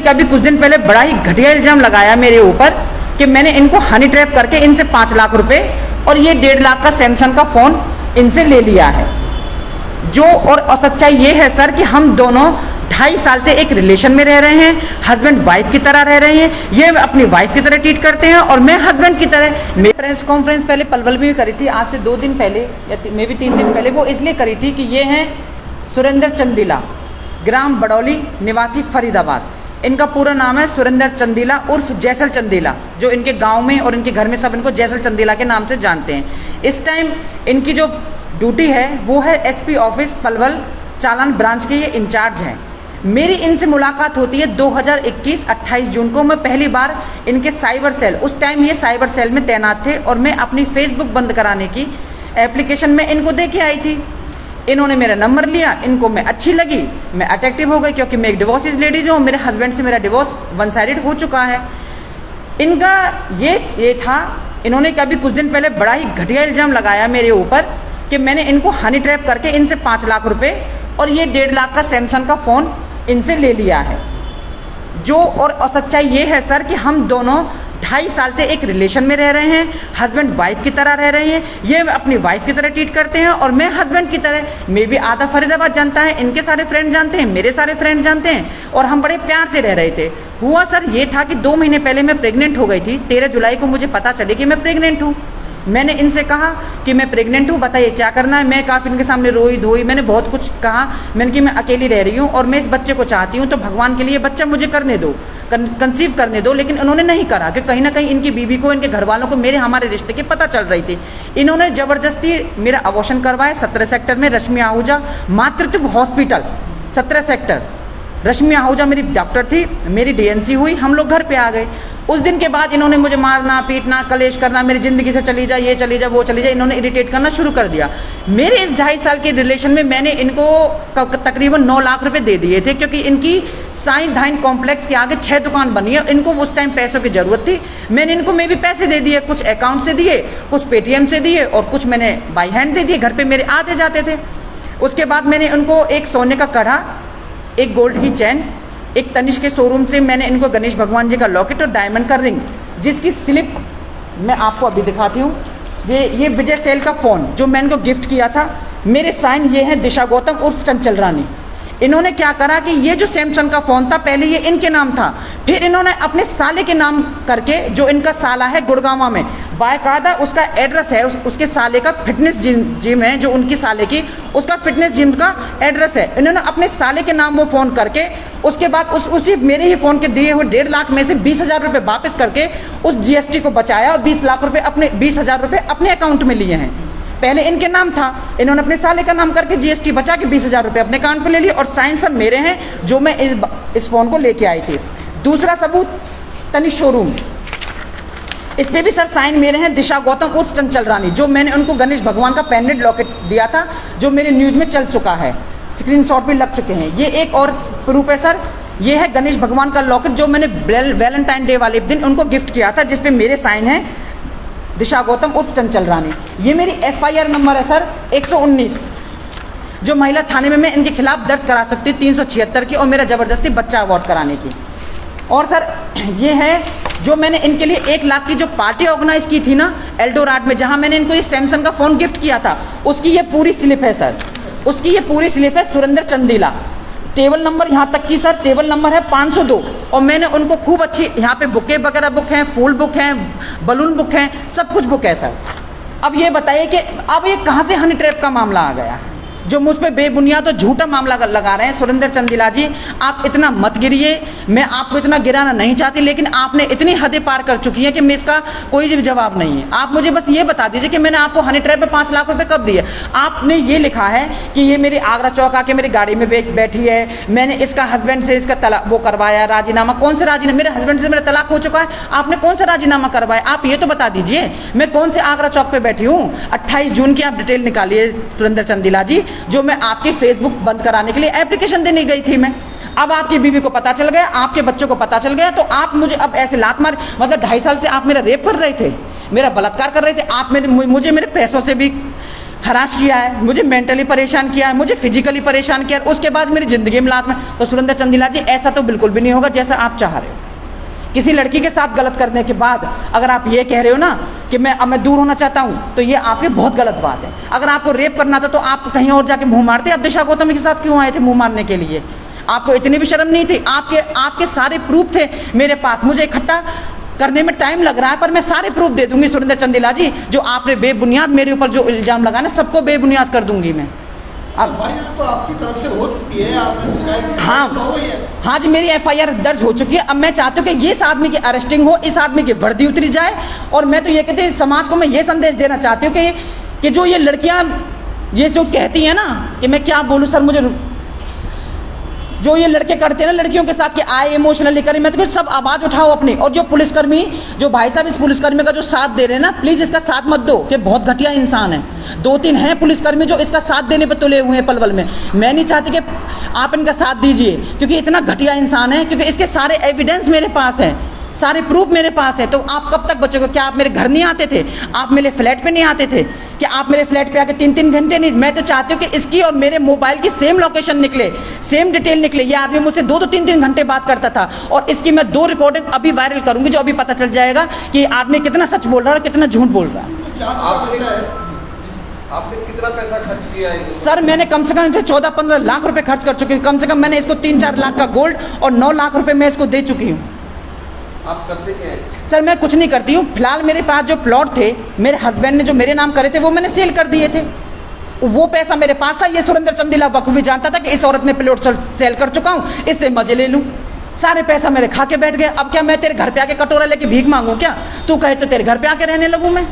क्या अभी कुछ दिन पहले बड़ा ही घटिया इल्जाम लगाया मेरे ऊपर कि मैंने इनको हनी ट्रैप करके इनसे 5 लाख रुपए और ये 1.5 लाख का सैमसंग का फोन इनसे ले लिया है। जो और सच्चाई ये है सर कि हम दोनों 2.5 साल से एक रिलेशन में रह रहे हैं, हस्बैंड वाइफ की तरह रह रहे हैं। ये अपनी वाइफ की तरह ट्रीट करते हैं और मैं हस्बैंड की तरह। मैं प्रेस कॉन्फ्रेंस पहले पलवल में भी करी थी, आज से 2 दिन पहले या मे भी 3 दिन पहले। वो इसलिए करी थी कि ये हैं सुरेंद्र चंदीला, ग्राम बड़ौली, निवासी फरीदाबाद। इनका पूरा नाम है सुरेंद्र चंदीला उर्फ जैसल चंदीला, जो इनके गांव में और इनके घर में सब इनको जैसल चंदीला के नाम से जानते हैं। इस टाइम इनकी जो ड्यूटी है वो है एसपी ऑफिस पलवल चालान ब्रांच के ये इंचार्ज हैं। मेरी इनसे मुलाकात होती है 2021 28 जून को। मैं पहली बार इनके साइबर सेल, उस टाइम ये साइबर सेल में तैनात थे और मैं अपनी फेसबुक बंद कराने की एप्लीकेशन में इनको देखे आई थी। इन्होंने मेरा नंबर लिया, इनको मैं अच्छी लगी, मैं अट्रैक्टिव हो गई क्योंकि मैं एक डिवोर्स लेडीज हूँ। मेरे हस्बैंड से मेरा डिवोर्स 1 साइडेड हो चुका है। इनका ये था, इन्होंने कभी कुछ दिन पहले बड़ा ही घटिया इल्जाम लगाया मेरे ऊपर कि मैंने इनको हनी ट्रैप करके इनसे 5 लाख रुपए और ये 1.5 लाख का सैमसंग का फोन इनसे ले लिया है। जो और सच्चाई ये है सर कि हम दोनों 2.5 साल से एक रिलेशन में रह रहे हैं, हस्बैंड वाइफ की तरह रह रहे हैं। ये अपनी वाइफ की तरह ट्रीट करते हैं और मैं हस्बैंड की तरह। मैं भी आधा फरीदाबाद जानता है, इनके सारे फ्रेंड जानते हैं, मेरे सारे फ्रेंड जानते हैं और हम बड़े प्यार से रह रहे थे। हुआ सर ये था कि 2 महीने पहले मैं प्रेग्नेंट हो गई थी। 13 जुलाई को मुझे पता चले कि मैं प्रेग्नेंट हूँ। मैंने इनसे कहा कि मैं प्रेग्नेंट हूँ, बताइए क्या करना है। मैं काफ़ी इनके सामने रोई धोई, मैंने बहुत कुछ कहा। मैंने कि मैं अकेली रह रही हूँ और मैं इस बच्चे को चाहती हूँ, तो भगवान के लिए बच्चा मुझे करने दो, कंसीव करने दो। लेकिन उन्होंने नहीं करा कि कहीं ना कहीं इनकी बीवी को, इनके घर वालों को हमारे रिश्ते की पता चल रही थी। इन्होंने जबरदस्ती मेरा अबॉर्शन करवाया 17 सेक्टर में, रश्मि आहूजा मातृत्व हॉस्पिटल 17 सेक्टर। रश्मि आहूजा मेरी डॉक्टर थी, मेरी डीएनसी हुई, हम लोग घर पे आ गए। उस दिन के बाद इन्होंने मुझे मारना पीटना कलेश करना, मेरी जिंदगी से चली जा, ये चली जा, वो चली जा, इन्होंने इरिटेट करना शुरू कर दिया। मेरे इस 2.5 साल के रिलेशन में मैंने इनको तकरीबन 9 लाख रुपए दे दिए थे, क्योंकि इनकी साइन धाइन कॉम्प्लेक्स के आगे 6 दुकान बनी है। इनको उस टाइम पैसों की जरूरत थी, मैंने इनको भी पैसे दे दिए, कुछ अकाउंट से दिए, कुछ पेटीएम से दिए और कुछ मैंने बाई हैंड दे दिए। घर पे मेरे आते जाते थे। उसके बाद मैंने उनको एक सोने का कड़ा, एक गोल्ड की चैन, एक तनिष्क के शोरूम से मैंने इनको गणेश भगवान जी का लॉकेट और डायमंड का रिंग, जिसकी स्लिप मैं आपको अभी दिखाती हूँ। ये विजय सेल का फ़ोन जो मैं इनको गिफ्ट किया था। मेरे साइन ये हैं दिशा गौतम उर्फ चंचल रानी। इन्होंने क्या करा कि ये जो सैमसंग का फ़ोन था पहले ये इनके नाम था, फिर इन्होंने अपने साले के नाम करके, जो इनका साला है गुड़गांव में, बाकायदा उसका एड्रेस है, उसके साले का फिटनेस जिम है, जो उनकी साले की, उसका फिटनेस जिम का एड्रेस है। इन्होंने अपने साले के नाम वो फ़ोन करके, उसके बाद उसी मेरे ही फ़ोन के दिए हुए 1.5 लाख में से 20,000 रुपये वापस करके उस जीएसटी को बचाया और 20 लाख रुपये अपने 20,000 रुपये अपने अकाउंट में लिए हैं। पहले इनके नाम था, इन्होंने अपने साले का नाम करके जीएसटी बचा के 20,000 रुपये अपने अकाउंट पे ले लिए और साइन सब मेरे हैं, जो मैं इस फोन को लेके आई थी। दूसरा सबूत तनिष्क शोरूम, इस पे भी सर साइन मेरे हैं दिशा गौतम उर्फ चंचल रानी, जो मैंने उनको गणेश भगवान का पेंडेंट लॉकेट दिया था, जो मेरे न्यूज में चल चुका है, स्क्रीनशॉट भी लग चुके हैं। ये एक और प्रूफ है सर, ये है गणेश भगवान का लॉकेट जो मैंने वैलेंटाइन डे वाले दिन उनको गिफ्ट किया था, जिसपे मेरे साइन है दिशा गौतम उर्फ चंचल रानी। ये मेरी एफआईआर नंबर है सर 119, जो महिला थाने में मैं इनके खिलाफ दर्ज करा सकती हूँ 376 की, और मेरा जबरदस्ती बच्चा अवॉर्ड कराने की। और सर ये है जो मैंने इनके लिए 1 लाख की जो पार्टी ऑर्गेनाइज की थी ना एल्डोराड में, जहां मैंने इनको ये सैमसंग का फोन गिफ्ट किया था, उसकी ये पूरी स्लिप है सर, उसकी ये पूरी स्लिप है। सुरेंद्र चंदीला, टेबल नंबर यहाँ तक की सर, टेबल नंबर है 502, और मैंने उनको खूब अच्छी यहाँ पे बुके वगैरह बुक हैं, फूल बुक हैं, बलून बुक हैं, सब कुछ बुक है सर। अब ये बताइए कि अब ये कहाँ से हनी ट्रैप का मामला आ गया, जो मुझ पे बेबुनियाद और झूठा मामला लगा रहे हैं। सुरेंद्र चंदीला जी, आप इतना मत गिरिए, मैं आपको इतना गिराना नहीं चाहती, लेकिन आपने इतनी हदें पार कर चुकी हैं कि मैं इसका कोई भी जवाब नहीं है। आप मुझे बस ये बता दीजिए कि मैंने आपको हनी ट्रैप पे 5 लाख रुपए कब दिए। आपने ये लिखा है कि ये मेरी आगरा चौक आके मेरी गाड़ी में बैठी है, मैंने इसका हस्बैंड से इसका तलाक वो करवाया, राजीनामा। कौन सा राजीनामा? मेरे हस्बैंड से मेरा तलाक हो चुका है, आपने कौन सा राजीनामा करवाया? आप ये तो बता दीजिए, मैं कौन से आगरा चौक पे बैठी हूँ। 28 जून की आप डिटेल निकालिए सुरेंद्र चंदीला जी, जो मैं आपके फेसबुक बंद कराने के लिए एप्लीकेशन देने गई थी मैं। अब आपकी बीवी को पता चल गया, आपके बच्चों को पता चल गया, तो आप मुझे अब ऐसे लात मार, मतलब 2.5 साल से आप मेरा रेप कर रहे थे, मेरा बलात्कार कर रहे थे, आप मुझे मेरे पैसों से भी हरास किया है, मुझे मेंटली परेशान किया है, मुझे फिजिकली परेशान किया है, उसके बाद मेरी जिंदगी में लात में। तो सुरेंद्र चंदेला जी, ऐसा तो बिल्कुल भी नहीं होगा जैसा आप चाह रहे हो। किसी लड़की के साथ गलत करने के बाद अगर आप ये कह रहे हो ना कि मैं दूर होना चाहता हूं, तो ये आपकी बहुत गलत बात है। अगर आपको रेप करना था तो आप कहीं और जाके मुंह मारते। अब दिशा गौतम के साथ क्यों आए थे मुंह मारने के लिए? आपको इतनी भी शर्म नहीं थी? आपके सारे प्रूफ थे मेरे पास। मुझे इकट्ठा करने में टाइम लग रहा है, पर मैं सारे प्रूफ दे दूंगी सुरेंद्र चंदेला जी। जो आपने बेबुनियाद मेरे ऊपर जो इल्जाम लगाना, सबको बेबुनियाद कर दूंगी मैं। अब तो आपकी तरफ से हो चुकी है, आपने शिकायत हाँ जी, मेरी FIR दर्ज हो चुकी है। अब मैं चाहती हूँ कि इस आदमी की अरेस्टिंग हो, इस आदमी की वर्दी उतरी जाए। और मैं तो ये कहती हूँ, समाज को मैं ये संदेश देना चाहती हूँ कि जो ये लड़कियां ये जो कहती हैं ना, कि मैं क्या बोलूँ सर, मुझे जो ये लड़के करते हैं ना लड़कियों के साथ कि आए इमोशनली करें, मैं तो सब आवाज उठाओ अपनी। और जो पुलिसकर्मी, जो भाई साहब इस पुलिसकर्मी का जो साथ दे रहे हैं ना, प्लीज इसका साथ मत दो, कि बहुत घटिया इंसान है। 2-3 हैं पुलिसकर्मी जो इसका साथ देने पर तुले हुए हैं पलवल में। मैं नहीं चाहती कि आप इनका साथ दीजिए, क्योंकि इतना घटिया इंसान है, क्योंकि इसके सारे एविडेंस मेरे पास है, सारे प्रूफ मेरे पास है। तो आप कब तक बचोगे? क्या आप मेरे घर नहीं आते थे? आप मेरे फ्लैट पे नहीं आते थे? क्या आप मेरे फ्लैट पे आके 3-3 घंटे नहीं? मैं तो चाहती हूँ कि इसकी और मेरे मोबाइल की सेम लोकेशन निकले, सेम डिटेल निकले। ये आदमी मुझसे 2-2, 3-3 घंटे बात करता था, और इसकी मैं 2 रिकॉर्डिंग अभी वायरल करूंगी, जो अभी पता चल जाएगा कि आदमी कितना सच बोल रहा है और कितना झूठ बोल रहा है। आपने कितना पैसा खर्च किया है? सर मैंने कम से कम 14-15 लाख रुपए खर्च कर चुकी हूँ। कम से कम मैंने इसको 3-4 लाख का गोल्ड और 9 लाख रुपए मैं इसको दे चुकी हूँ। आप करते क्या हैं? सर मैं कुछ नहीं करती हूँ। फिलहाल मेरे पास जो प्लॉट थे मेरे हस्बैंड ने जो मेरे नाम करे थे, वो मैंने सेल कर दिए थे। वो पैसा मेरे पास था। ये सुरेंद्र चंदेला बखूबी जानता था कि इस औरत ने प्लॉट सेल कर चुका हूँ, इससे मजे ले लूँ। सारे पैसा मेरे खा के बैठ गए। अब क्या मैं तेरे घर पे आके कटोरा लेके भीख मांगू? क्या तू कहे तो तेरे घर पे आके रहने लगूं मैं?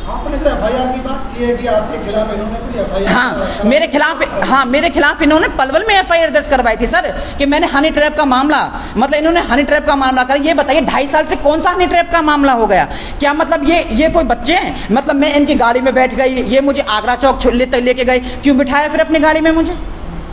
आपने तो FIR की बात की है कि आपके खिलाफ इन्होंने कोई FIR? हाँ, मेरे खिलाफ इन्होंने पलवल में FIR दर्ज करवाई थी सर, कि मैंने हनी ट्रैप का मामला, मतलब इन्होंने हनी ट्रैप का मामला कर। ये बताइए 2.5 साल से कौन सा हनी ट्रैप का मामला हो गया? क्या मतलब ये कोई बच्चे हैं? मतलब मैं इनकी गाड़ी में बैठ गई, ये मुझे आगरा चौक लेके गए, क्यों बिठाया फिर अपनी गाड़ी में मुझे?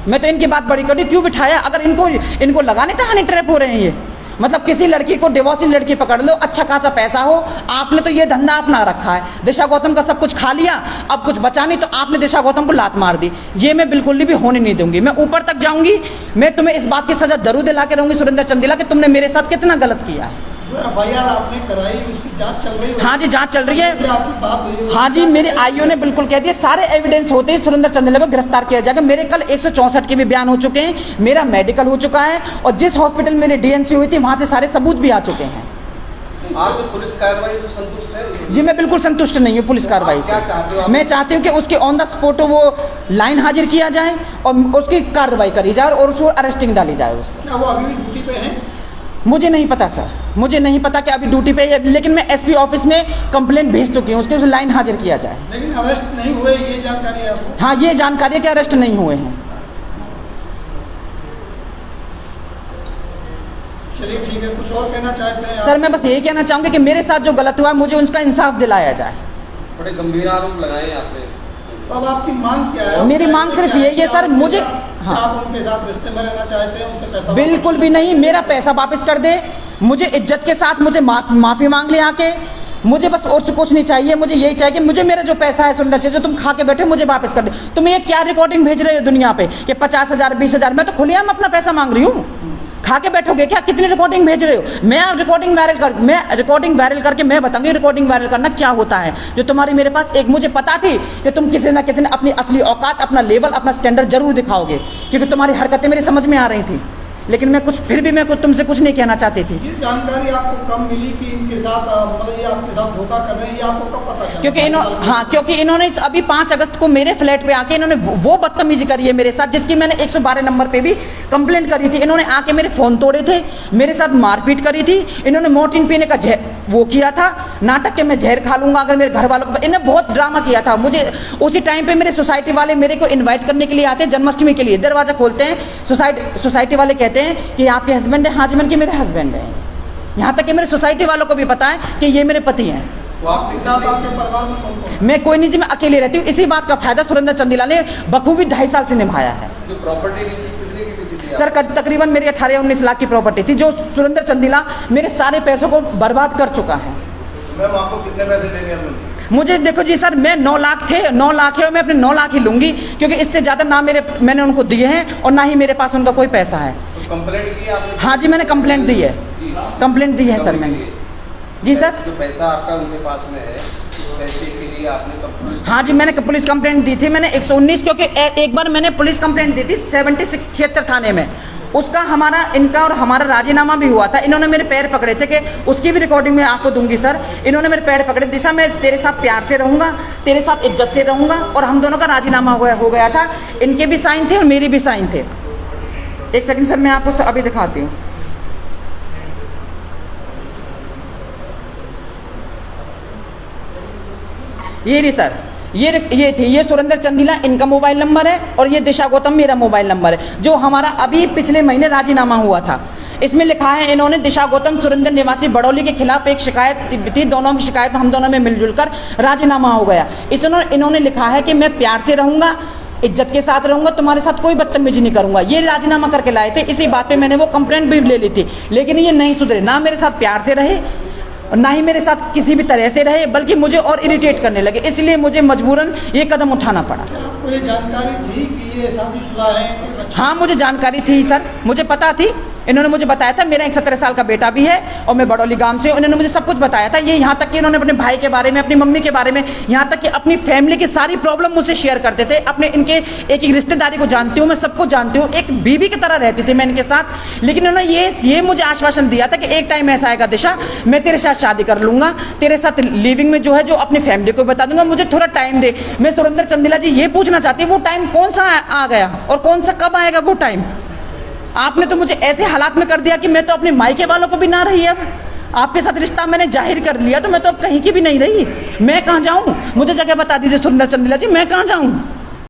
मैं तो इनकी बात बड़ी करी, क्यों बिठाया? अगर इनको लगा नहीं था हनी ट्रैप हो रहे हैं ये। मतलब किसी लड़की को, डिवोर्सी लड़की पकड़ लो, अच्छा खासा पैसा हो, आपने तो ये धंधा अपना रखा है। दिशा गौतम का सब कुछ खा लिया, अब कुछ बचा नहीं, तो आपने दिशा गौतम को लात मार दी। ये मैं बिल्कुल भी होने नहीं दूंगी। मैं ऊपर तक जाऊंगी, मैं तुम्हें इस बात की सजा जरूर दिला के रहूंगी सुरेंद्र चंदेला, कि तुमने मेरे साथ कितना गलत किया है। जो FIR आपने कराई उसकी जांच चल रही है? हाँ जी, जांच चल रही है। आपकी बात हुई? हाँ जी, मेरे IO ने बिल्कुल कह दिया, सारे एविडेंस होते ही सुरेंद्र चंदेला को गिरफ्तार किया जाएगा। मेरे कल 164 के भी बयान हो चुके हैं, मेरा मेडिकल हो चुका है, और जिस हॉस्पिटल मेरी DNC हुई थी वहां से सारे सबूत भी आ चुके हैं। आप तो पुलिस कार्रवाई से संतुष्ट है? जी मैं बिल्कुल संतुष्ट नहीं हूँ पुलिस कार्रवाई से। मैं चाहती हूँ कि उसके ऑन द स्पॉट वो लाइन हाजिर किया जाए और उसकी कार्रवाई करी जाए और उसको अरेस्टिंग डाली जाए उसको। क्या वो अभी भी ड्यूटी पे हैं? मुझे नहीं पता सर, मुझे नहीं पता कि अभी ड्यूटी पे है, लेकिन मैं SP ऑफिस में कंप्लेंट भेज चुकी हूँ, उसके उसे लाइन हाजिर किया जाए। लेकिन अरेस्ट नहीं हुए, ये जानकारी है आपको? हाँ, ये जानकारी है कि अरेस्ट नहीं हुए हैं। चलिए ठीक है, कुछ और कहना चाहते हैं? सर मैं बस यही कहना चाहूंगी कि मेरे साथ जो गलत हुआ है, मुझे उसका इंसाफ दिलाया जाए। बड़े गंभीर आरोप लगाए आपने। अब आपकी मांग क्या है? मेरी मांग सिर्फ यही है सर, मुझे हाँ, आप उनके साथ रिश्ते में रहना चाहते हैं, उनसे पैसा? बिल्कुल भी नहीं, मेरा पैसा वापस कर दे, मुझे इज्जत के साथ मुझे माफी मांग ले आके। मुझे बस और कुछ नहीं चाहिए, मुझे यही चाहिए कि मुझे मेरा जो पैसा है सुंदर जो तुम खा के बैठे, मुझे वापस कर दे। तुम ये क्या रिकॉर्डिंग भेज रहे हो दुनिया पे कि 50,000 20,000? मैं तो खुलेआम अपना पैसा मांग रही हूँ। खा के बैठोगे क्या? कितनी रिकॉर्डिंग भेज रहे हो? मैं रिकॉर्डिंग वायरल करके मैं बताऊंगी रिकॉर्डिंग वायरल करना क्या होता है। जो तुम्हारी मेरे पास एक, मुझे पता थी कि तुम किसी ना किसी ने अपनी असली औकात, अपना लेवल, अपना स्टैंडर्ड जरूर दिखाओगे, क्योंकि तुम्हारी हरकतें मेरी समझ में आ रही थी। लेकिन मैं फिर भी मैं तुमसे कुछ नहीं कहना चाहती थी। ये जानकारी आपको कब मिली कि इनके साथ मतलब ये आपके साथ धोखा कर रहे हैं? ये आपको कब पता चला? क्योंकि इन्होंने अभी 5 अगस्त को मेरे फ्लैट पे आके इन्होंने वो बदतमीजी करी है मेरे साथ, जिसकी मैंने 112 नंबर पे भी कंप्लेंट करी थी। इन्होंने आके मेरे फोन तोड़े थे, मेरे साथ मारपीट करी थी। इन्होंने मोर्टिन पीने का वो किया था, नाटक के मैं जहर खा लूंगा अगर मेरे घर वालों को। इन्हें बहुत ड्रामा किया था। मुझे उसी टाइम पे मेरे सोसाइटी वाले मेरे को इन्वाइट करने के लिए आते हैं, जन्माष्टमी के लिए दरवाजा खोलते हैं। सोसाइटी वाले कहते हैं कि आपके हस्बैंड है? हाँ जी, मैंने कि मेरे हस्बैंड है। यहाँ तक कि मेरे सोसाइटी वालों को भी पता है कि ये मेरे पति हैं। तो आपके साथ आपके परिवार में कौन? मैं कोई नहीं जी, मैं अकेले रहती हूँ। इसी बात का फायदा सुरेंद्र चंदेला ने बखूबी 2.5 साल से निभाया है। जो प्रॉपर्टी कितने की थी सर? तकरीबन मेरी 18-19 लाख की प्रॉपर्टी थी, जो सुरेंद्र चंदेला मेरे सारे पैसों को बर्बाद कर चुका है। मैम आपको कितने पैसे देंगे अब? मुझे देखो जी सर, मैं 9 लाख थे, 9 लाख है, मैं अपने 9 लाख ही लूंगी, क्योंकि इससे ज्यादा ना मैंने उनको दिए हैं और ना ही मेरे पास उनका कोई पैसा है। तो कंप्लेंट की आपने? हाँ जी, मैंने कंप्लेंट दी है, कंप्लेंट दी है सर मैंने। जी सर, जो पैसा आपका उनके पास में है, उस पैसे के लिए आपने पुलिस? हाँ जी, मैंने पुलिस कंप्लेंट दी थी, मैंने 119, क्योंकि एक बार मैंने पुलिस कंप्लेंट दी थी 76 थाने में, उसका इनका और हमारा राजीनामा भी हुआ था। इन्होंने मेरे पैर पकड़े थे, कि उसकी भी रिकॉर्डिंग मैं आपको दूंगी सर। इन्होंने मेरे पैर पकड़े, दिशा मैं तेरे साथ प्यार से रहूंगा, तेरे साथ इज्जत से रहूंगा, और हम दोनों का राजीनामा हो गया था। इनके भी साइन थे और मेरे भी साइन थे। एक सेकंड सर, मैं आपको अभी दिखाती हूँ। ये रही सर, ये सुरेंद्र चंदीला इनका मोबाइल नंबर है, और ये दिशा गौतम मेरा मोबाइल नंबर है, जो हमारा अभी पिछले महीने राजीनामा हुआ था। इसमें लिखा है, इन्होंने दिशा गौतम सुरेंद्र निवासी बड़ौली के खिलाफ एक शिकायत थी, दोनों की शिकायत हम दोनों में मिलजुल कर राजीनामा हो गया। इन्होंने लिखा है कि मैं प्यार से रहूंगा, इज्जत के साथ रहूंगा, तुम्हारे साथ कोई बदतमीजी नहीं करूंगा। ये राजीनामा करके लाए थे, इसी बात पे मैंने वो कंप्लेंट भी ले ली थी, लेकिन ये नहीं सुधरे, ना मेरे साथ प्यार से रहे और ना ही मेरे साथ किसी भी तरह से रहे, बल्कि मुझे और इरिटेट करने लगे। इसलिए मुझे मजबूरन ये कदम उठाना पड़ा। आपको ये जानकारी थी कि ये शादीशुदा है? हाँ, मुझे जानकारी थी सर, मुझे पता थी। इन्होंने मुझे बताया था, मेरा एक 17 साल का बेटा भी है और मैं बड़ौली गांव से हूं। इन्होंने मुझे सब कुछ बताया था। ये यहाँ तक कि इन्होंने अपने भाई के बारे में, अपनी मम्मी के बारे में, यहाँ तक कि अपनी फैमिली की सारी प्रॉब्लम मुझसे शेयर करते थे। अपने इनके एक रिश्तेदारी को जानती हूँ मैं, सबको जानती हूँ, एक बीवी की तरह रहती थी मैं इनके साथ। लेकिन इन्होंने ये मुझे आश्वासन दिया था कि एक टाइम ऐसा आएगा दिशा, मैं तेरे साथ शादी कर लूंगा, तेरे साथ लिविंग में जो है जो अपनी फैमिली को बता दूंगा, मुझे थोड़ा टाइम दे। मैं सुरेंद्र चंदीला जी ये पूछना चाहती हूँ, वो टाइम कौन सा आ गया और कौन सा कब आएगा वो टाइम? आपने तो मुझे ऐसे हालात में कर दिया कि मैं तो अपने मायके वालों को भी ना रही। अब आपके साथ रिश्ता मैंने जाहिर कर लिया, तो मैं तो अब कहीं की भी नहीं रही। मैं कहाँ जाऊं? मुझे जगह बता दीजिए सुरेंद्र चंदीला जी, मैं कहाँ जाऊं?